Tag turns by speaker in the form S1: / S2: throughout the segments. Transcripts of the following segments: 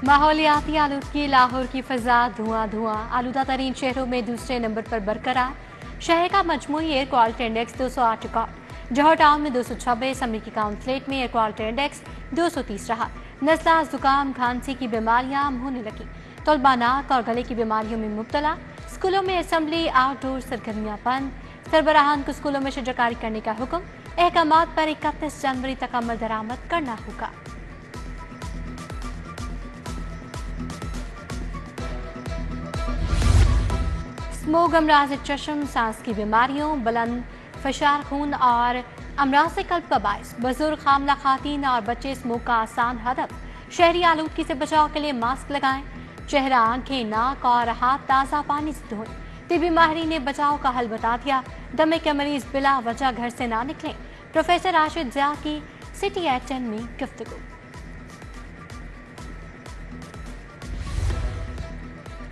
S1: माहौलियाती आलूदगी लाहौर की फ़ज़ा धुआं धुआं आलूदा तरीन शहरों में दूसरे नंबर पर बरकरार। शहर का मजमूई एयर क्वालिटी इंडेक्स 208 रिकॉर्ड। जौहर टाउन में 226, अमरीकी काउंसलेट में एयर क्वालिटी इंडेक्स 230 रहा। नज़ला, जुकाम, खांसी की बीमारियां आम होने लगी। तलबा नाक और गले की बीमारियों में मुब्तला। स्कूलों में असम्बली आउटडोर सरगर्मियां बंद। सरबराहान को स्कूलों में शजरकारी करने का हुक्म। अहकामात पर 31 जनवरी तक अमल दरामद करना होगा। स्मोग अमराज चश्म, सांस की बीमारियों, बुलंद फशार खून और अमराज कल्ब का बायस। बुजुर्ग, हामला खातीन और बच्चे स्मोग का आसान हदफ। शहरी आलूदगी से बचाव के लिए मास्क लगाएं। चेहरा, आंखें, नाक और हाथ ताज़ा पानी से धोएं। तिबी माहिरीन ने बचाव का हल बता दिया। दमे के मरीज बिला वजह घर से ना निकलें। प्रोफेसर राशिद ज़िया की सिटी एट 10 में गुफ्तगू।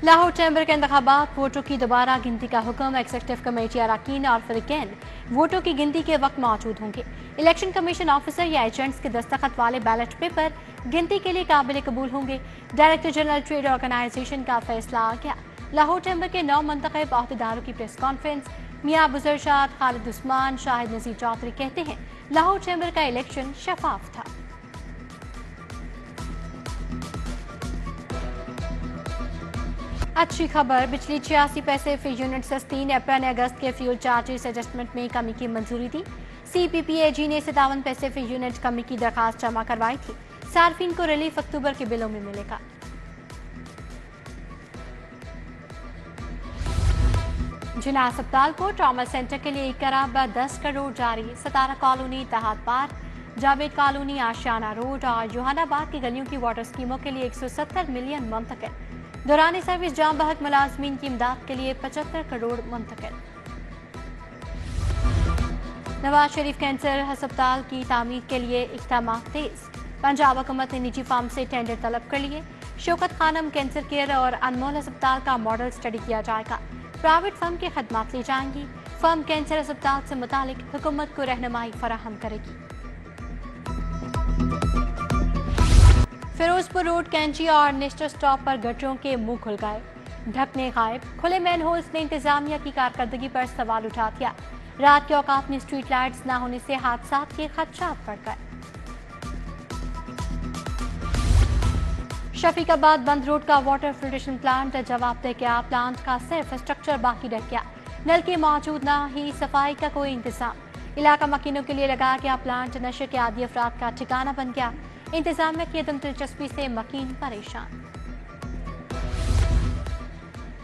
S1: लाहौर चैम्बर के इंतखाबात, वोटों की दोबारा गिनती का हुक्म। एग्जीक्यूटिव कमेटी अरकान और फरीकैन वोटों की गिनती के वक्त मौजूद होंगे। इलेक्शन कमीशन ऑफिसर या एजेंट्स के दस्तखत वाले बैलेट पेपर गिनती के लिए काबिल कबूल होंगे। डायरेक्टर जनरल ट्रेड ऑर्गेनाइजेशन का फैसला आ गया। लाहौर चैम्बर के 9 मुंतखब अहदेदारों की प्रेस कॉन्फ्रेंस। मियां बुजरशाद, खालिद उस्मान, शाहिद नजीर चौधरी कहते हैं लाहौर चैम्बर का इलेक्शन शफाफ था। अच्छी खबर, बिजली 86 पैसे फी यूनिट सस्ती। अप्रैल ने अगस्त के फ्यूल चार्जेस एडजस्टमेंट में कमी की मंजूरी दी। CPPAG ने 57 पैसे फी यूनिट कमी की दरखास्त जमा करवाई थी। सार्फिन को रिलीफ अक्टूबर के बिलों में मिलेगा। जिना अस्पताल को ट्रॉमा सेंटर के लिए कराब 10 करोड़ जारी। सतारा कॉलोनी, तहात पार्क, जावेद कॉलोनी, आशियाना रोड और जोहानाबाद की गलियों की वाटर स्कीमों के लिए 170 मिलियन मुंतकिल। दौरान सर्विस जाम बहक मुलाजमीन की इमदाद के लिए 75 करोड़ मुंतकिल। नवाज शरीफ कैंसर अस्पताल की तामीर के लिए इक़दाम तेज। पंजाब हुकूमत ने निजी फार्म से टेंडर तलब कर लिए। शौकत खानम कैंसर केयर और अनमोल अस्पताल का मॉडल स्टडी किया जाएगा। प्राइवेट फर्म की खदमात ली जाएंगी। फर्म कैंसर अस्पताल से मुतालिक हुकूमत को रहनुमाई फराहम करेगी। फिरोजपुर रोड, कैंची और नेस्टर स्टॉप पर गटरों के मुंह खुल गए। ढकने गायब। खुले मैन होल्स ने इंतजामिया की कारकर्दगी पर सवाल उठा दिया। रात के औकात में स्ट्रीट लाइट्स न होने से हादसात के खदशात बढ़ गए। शफीकाबाद बंद रोड का वाटर फिल्ट्रेशन प्लांट जवाबदेह गया। प्लांट का सिर्फ स्ट्रक्चर बाकी रह गया। नल के मौजूद न ही सफाई का कोई इंतजाम। इलाका मकीनों के लिए लगाया गया प्लांट नशे के आदी अफराद का ठिकाना बन गया। इंतजामिया की अदम दिलचस्पी से मकीन परेशान।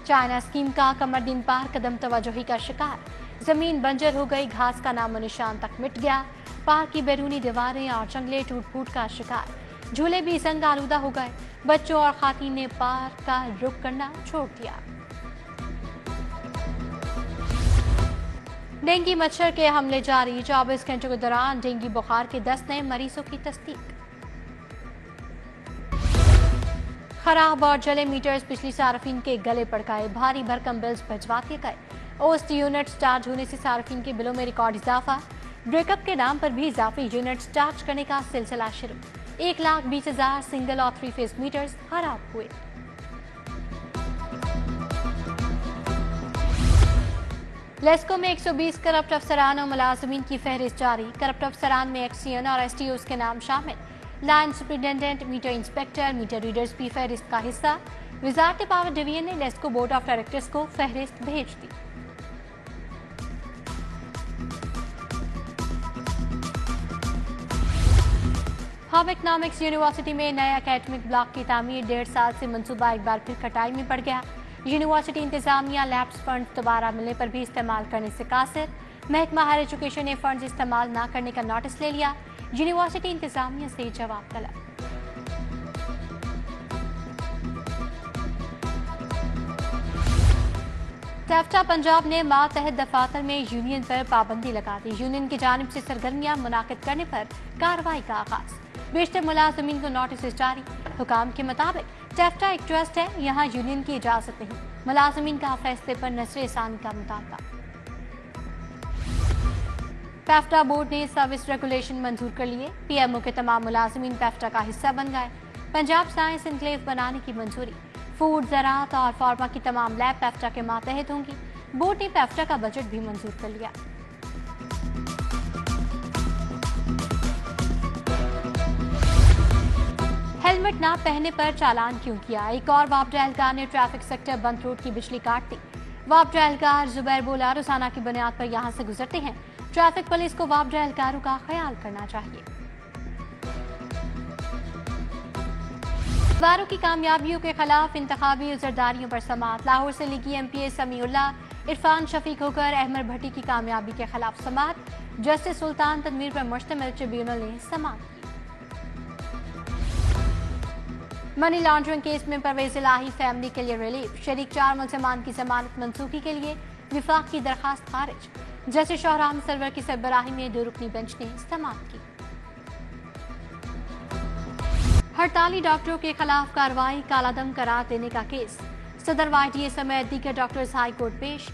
S1: चाइना स्कीम का कमरदीन पार्क कदम तवज्जोही का शिकार। जमीन बंजर हो गई, घास का नामो निशान तक मिट गया। पार्क की बैरूनी दीवारें और जंगले टूट फूट का शिकार। झूले भी संग आलूदा हो गए। बच्चों और खातीन ने पार्क का रुख करना छोड़ दिया। डेंगू मच्छर के हमले जारी। 24 घंटों के दौरान डेंगू बुखार के 10 नए मरीजों की तस्दीक। खराब और जले मीटर्स बिजली सार्फिन के गले पड़ गए। भारी भरकम बिल्स भिजवा दिए गए। ओस्ट यूनिट चार्ज होने से सार्फिन के बिलों में रिकॉर्ड इजाफा। ब्रेकअप के नाम पर भी इजाफी यूनिट्स चार्ज करने का सिलसिला शुरू। 1,20,000 सिंगल और 3 फेज मीटर्स खराब हुए। लेस्को में 120 करप्ट अफसरान और मुलाजमीन की फहरिस्त जारी। करप्ट अफसरान में एक्सियन और STOs के नाम शामिल। Line superintendent, meter inspector, meter readers भी फहरिस्त का हिस्सा। वजारत पावर डिवीजन ने लेस्को बोर्ड ऑफ डायरेक्टर्स को फहरिस्त भेज दी। हब इकनॉमिक्स यूनिवर्सिटी में नए एकेडमिक ब्लॉक की तामीर 1.5 साल से मंसूबा एक बार फिर खटाई में पड़ गया। यूनिवर्सिटी इंतजामिया लैब्स फंड दोबारा मिलने पर भी इस्तेमाल करने से कासिर। महकमा हायर एजुकेशन ने फंड इस्तेमाल न करने का नोटिस ले लिया। यूनिवर्सिटी इंतजामिया से जवाब तलब। टैफ्टा पंजाब ने मातहत दफातर में यूनियन पर पाबंदी लगा दी। यूनियन की जानिब से सरगर्मियां मुनाकिद करने पर कार्रवाई का आगाज। बेशतर मुलाजमीन को नोटिस जारी। हुकाम के मुताबिक टैफ्टा एक ट्रस्ट है, यहाँ यूनियन की इजाजत नहीं। मुलाजमीन का फैसले पर नजर-ए-सान का मुतालबा। पैफ्टा बोर्ड ने सर्विस रेगुलेशन मंजूर कर लिए। PMO के तमाम मुलाजमीन पैफ्टा का हिस्सा बन गए। पंजाब साइंस इनक्लेव बनाने की मंजूरी। फूड, ज़राअत और फार्मा की तमाम लैब पेफ्टा के मातहत होंगी। बोर्ड ने पेफ्टा का बजट भी मंजूर कर लिया। हेलमेट ना पहनने पर चालान क्यों किया? एक और वापडा एहलकार ने ट्रैफिक सेक्टर बंद रोड की बिजली काट दी। वापडा एहलकार जुबैर बोला, रोजाना की बुनियाद पर यहां से गुजरते हैं। ट्रैफिक पुलिस को वापडा एहलकारों का ख्याल करना चाहिए। वारों की कामयाबियों के खिलाफ इंतखाबी जरदारियों पर समाअत। लाहौर से लीगी एमपी समीउल्लाह, इरफान शफीक होकर अहमद भट्टी की कामयाबी के खिलाफ समाअत। जस्टिस सुल्तान तनवीर पर मुश्तमिल ट्रिब्यूनल ने समाअत की। मनी लॉन्ड्रिंग केस में परवेज इलाही फैमिली के लिए रिलीफ। शरीक 4 मुलजमान की जमानत मंसूखी के लिए विफाक की दरखास्त खारिज। जस्टिस शाहराम सरवर की सरबराही में 2 रुकनी बेंच ने समाअत की। हड़ताली डॉक्टरों के खिलाफ कार्रवाई, कालादम करार देने का केस। सदर वाईटीए समेत दीगर डॉक्टर्स हाई कोर्ट पेश।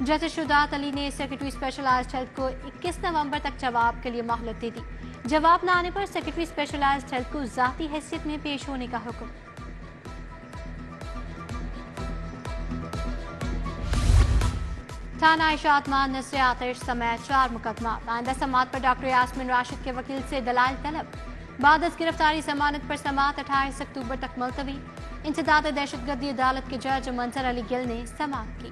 S1: जस्टिस शुजात अली ने सेक्रेटरी स्पेशलाइज्ड हेल्थ को 21 नवंबर तक जवाब के लिए मोहलत दे दी। जवाब न आने पर सेक्रेटरी स्पेशलाइज्ड हेल्थ को जाती हैसियत में पेश होने का हुक्म। थाना इशातमान नस्र आतिश समेत 4 मुकदमा। आइंदा समाअत पर डॉक्टर यास्मीन राशिद के वकील से दलाइल तलब। बादस गिरफ्तारी जमानत पर समाअत 28 अक्टूबर तक मुलतवी। इंसदाद दहशतगर्दी अदालत के जज मंजर अली गिल ने समाअत की।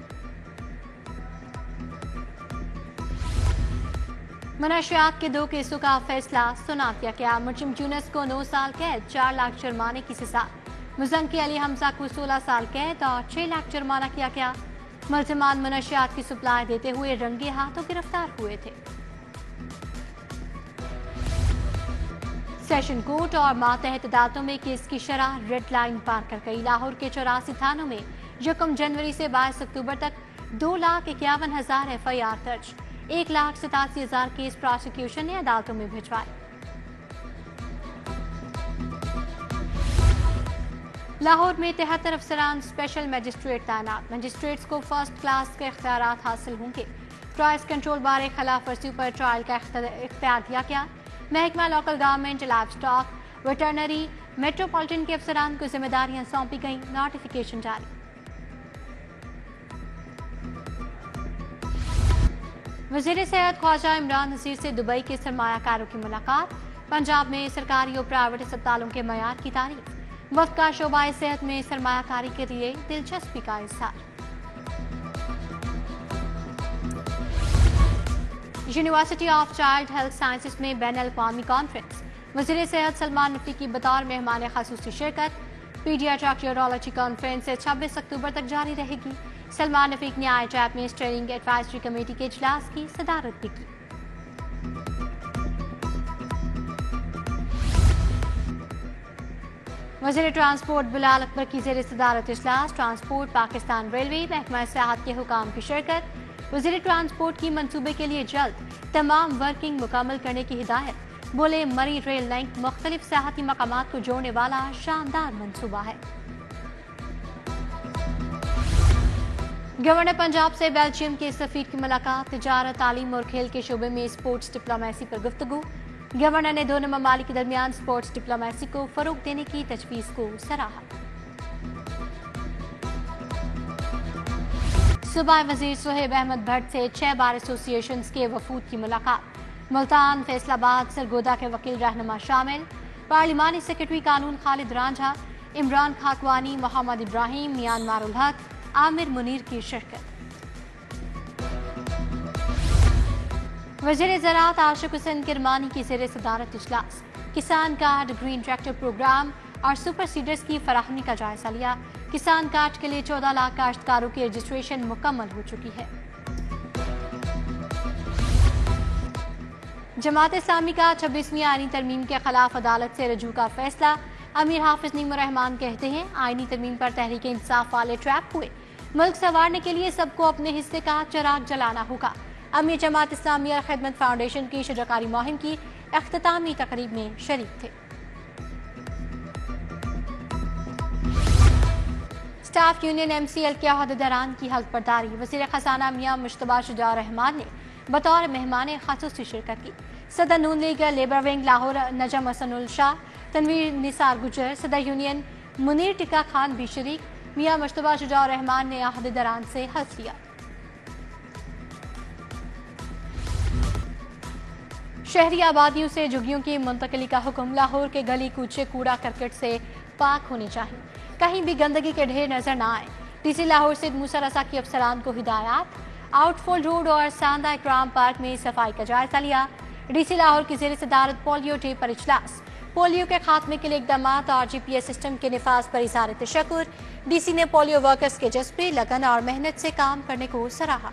S1: मनशियात के 2 केसों का फैसला सुना दिया गया। मुलजिम यूनुस को 9 साल कैद, 4 लाख जुर्माने की सजा। मुजंकी अली हमजा को 16 साल कैद और 6 लाख जुर्माना किया गया। मुलजिमान मनशियात की सप्लाई देते हुए रंगे हाथों गिरफ्तार हुए थे। सेशन कोर्ट और मातहत अदालतों में केस की शरह रेड लाइन पार कर गई। लाहौर के 84 थानों में 1 जनवरी से 22 अक्टूबर तक 2,51,000 FIR दर्ज। 1,87,000 केस प्रोसिक्यूशन ने अदालतों में भिजवाए। लाहौर में 73 अफसरान स्पेशल मजिस्ट्रेट तैनात। मजिस्ट्रेट्स को फर्स्ट क्लास के इख्तियारात हासिल होंगे। प्राइस कंट्रोल बारे खिलाफ वर्जियों पर ट्रायल का इख्तियार दिया गया। महकमा local government, live stock, veterinary, metropolitan के अफसरान को जिम्मेदारियां सौंपी गई। नोटिफिकेशन जारी। वज़ीर सेहत ख्वाजा इमरान नसीर से दुबई के सरमायाकारों की मुलाकात। पंजाब में सरकारी और प्राइवेट अस्पतालों के मयार की तारीफ। वक्त का शोबा सेहत में सरमायाकारी के लिए दिलचस्पी का इज़हार। University of child health sciences में बैनुल-अक़वामी कॉन्फ्रेंस। वज़ीर सेहत सलमान नकवी की बतौर मेहमान ख़ासूसी शिरकत। पीडियाट्रिक यूरोलॉजी कॉन्फ्रेंस 26 अक्टूबर तक जारी रहेगी। सलमान नफीक ने ITAP में स्टीयरिंग एडवाइजरी कमेटी के इजलास की सदारत भी की। वज़ीर ट्रांसपोर्ट बिलाल अकबर की ज़ेर सदारत इजलास। ट्रांसपोर्ट, पाकिस्तान रेलवे, महकमा सियाहत के हुकाम की शिरकत। वज़ीर ट्रांसपोर्ट की मंसूबे के लिए जल्द तमाम वर्किंग मुकम्मल करने की हिदायत। बोले, मरी रेल लिंक मुख्तलिफ सियाहती मकामात को जोड़ने वाला शानदार मंसूबा है। गवर्नर पंजाब से बेल्जियम के सफीर की मुलाकात। तिजारत, तालीम और खेल के शोबे में स्पोर्ट्स डिप्लोमेसी पर गुफ्तगू। गवर्नर ने दोनों ममालिक के दरमियान स्पोर्ट्स डिप्लोमेसी को फरोग देने की तजवीज़ को सराहा। सूबाई वजीर सुहेब अहमद भट्ट से 6 बार एसोसिएशंस के वफूद की मुलाकात। मुल्तान, फैसलाबाद, सरगोदा के वकील रहनुमा शामिल। पार्लिमानी सेक्रेटरी कानून खालिद रांझा, इमरान खाकवानी, मोहम्मद इब्राहिम, म्यांमार उल हक, आमिर मुनीर की शिरकत। वज़ीर ज़राअत आशिक हुसैन किरमानी की ज़ेर सदारत इजलास। किसान कार्ड, ग्रीन ट्रैक्टर प्रोग्राम और सुपर सीडर्स की फराहमी का जायजा लिया। किसान कार्ड के लिए 14 लाख काश्तकारों की रजिस्ट्रेशन मुकम्मल हो चुकी है। जमात इस्लामी का 26वीं आईनी तरमीम के खिलाफ अदालत से रजू का फैसला। अमीर हाफिज नीमुर रहमान कहते हैं, आईनी तरमीम पर तहरीक इंसाफ वाले ट्रैप हुए। मुल्क संवारने के लिए सबको अपने हिस्से का चिराग जलाना होगा। अमीर जमात इस्लामी और खिदमत फाउंडेशन की शजरकारी मुहिम की इख्तितामी तकरीब में शरीक थे। स्टाफ यूनियन MCL के अहदेदारान की हल्फ बर्दारी। वज़ीर खजाना मियां मुश्तबा शुजा रहमान ने बतौर मेहमान ख़ासूसी शिरकत की। सदर नून लीग लेबर विंग लाहौर नजम हसनुल शाह, تنویر نثار گجر، صدر یونین منیر ٹکا خان بھی شریک۔ میاں مشتبہ شجاع الرحمان نے عہدیداران سے حلف لیا۔ شہری آبادیوں سے جھگیوں کی منتقلی کا حکم۔ لاہور کے گلی کوچے کوڑا کرکٹ سے پاک ہونے چاہیے، کہیں بھی گندگی کے ڈھیر نظر نہ آئے۔ ڈی سی لاہور سے موسیٰ رضا کی افسران کو ہدایات۔ آؤٹ فول روڈ اور ساندہ اکرام پارک میں صفائی کا جائزہ لیا۔ ڈی سی لاہور کی زیر صدارت پولیو ڈے پر اجلاس۔ پولیو کے خاتمے کے لیے اقدامات اور جی پی ایس سسٹم کے نفاذ پر اظہار تشکر۔ ڈی سی نے پولیو ورکرز کے جذبے، لگن اور محنت سے کام کرنے کو سراہا۔